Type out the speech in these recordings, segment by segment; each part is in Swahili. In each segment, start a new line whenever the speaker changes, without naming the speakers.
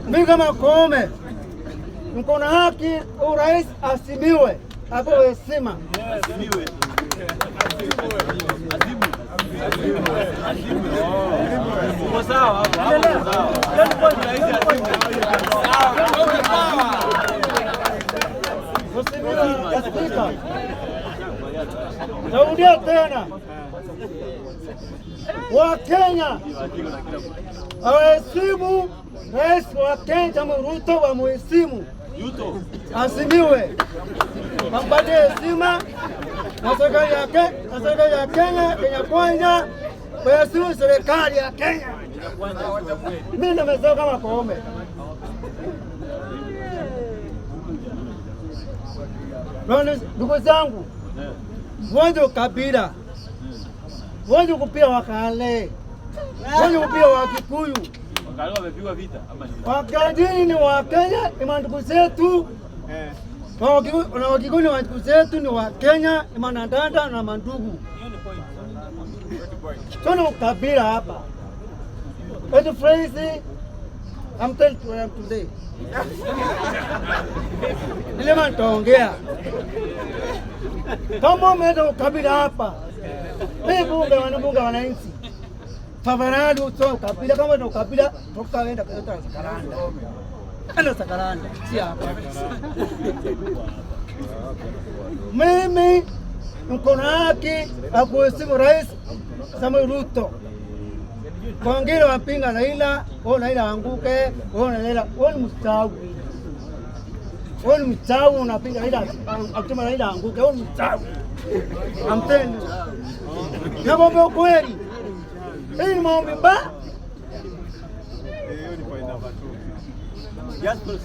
Mimi kama Koome niko na haki urais asimiwe, apewe heshima. Narudia tena, Wakenya waheshimu rais wa Kenya Ruto, wamuheshimu, asimiwe, wampatie heshima na serikali ya Kenya, Kenya Kwanza, waheshimu serikali ya Kenya. Mimi nimesema kama Koome. Ndugu zangu, wanje ukabila, wanje kupia Wakale, wanje kupia Wakikuyu. Wakajini ni Wakenya, ni mandugu zetu. Na Wakikuyu ni mandugu zetu, ni Wakenya, ni manadada na mandugu. Tuna ukabila hapa. Eti phrase, I'm telling you today. Nilema nitaongea. Kama umeenda ukabila hapa, mimi bunge wananchi. Tafadhali utoe ukabila, kama ndio ukabila toka wenda kwa Sakaranda. Ana Sakaranda, si hapa. Mimi niko na haki ya kuheshimu Rais Samoei Ruto. Wengine wapinga Raila, Raila anguke, Raila, ni mstau. Ni mstau, unapinga Raila, akisema Raila anguke, ni mstau. Amteni. Na mambo kweli. Hii ni mambo mbaya.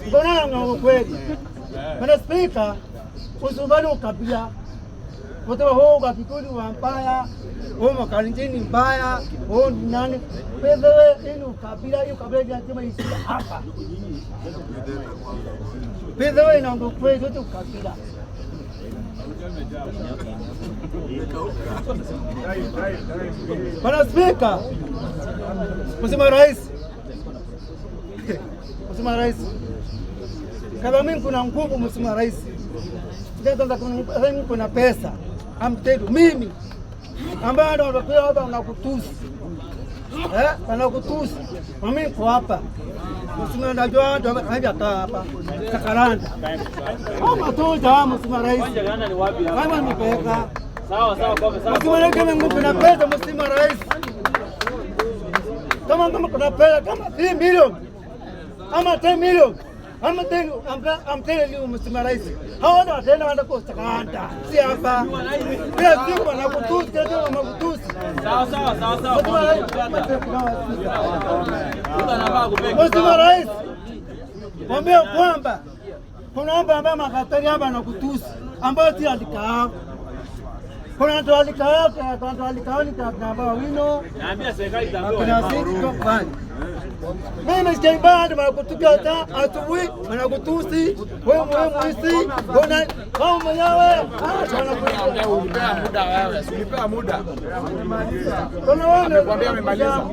Mbona mambo kweli? Bwana Spika, usubali ukabila. Wote wao Wakikuyu wa mbaya, wao Wakalenjin mbaya, wao nani? Wewe ni ukabila, hiyo kabila lazima isi hapa. Wewe inaongo kweli yote ukabila. Bwana Spika, Mheshimiwa Rais, kama mimi kuna nguvu, Mheshimiwa Rais, ndio kuna pesa, amtedu mimi ambaye ndo ndio hapa unakutusi, anakutusi mimi kwa hapa, Mheshimiwa, najua ndo haja hapa Sakaranda. Kama toja Mheshimiwa Rais, kama nipeka sawa kwa Mheshimiwa Rais, kama kuna pesa Mheshimiwa Rais, kama kuna pesa kama 3 milioni ama 10 milioni, I'm telling you Mheshimiwa Rais, hao ndo tena wanda kwa Sakaranda, si hapa. Pia siku na kutusi ndio makutusi. Sawa. Mheshimiwa Rais, mwambie kwamba kunaomba ambao makatari hapa na kutusi ambao si andika. Kuna watu walikao ni kwa wino. Naambia serikali itambue. Mimi sijaiba wanakutukia asubuhi, wanakutusi, wewe mwisi, bona kama mwenyewe
unipea muda wewe, unipea muda.
Kuna wewe
amekwambia amemaliza.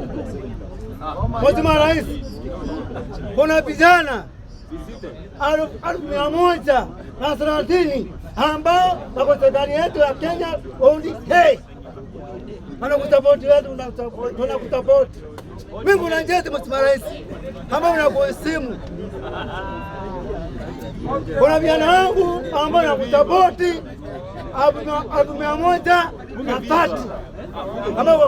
Mheshimiwa Rais, kuna vijana 130 ambao wako serikali yetu ya Kenya only hey. Wanakusupport wetu, tunakusupport. Mimi kuna njeti Mheshimiwa Rais, ambao unakuheshimu. Kuna vijana wangu ambao wanakusupport 130 ambao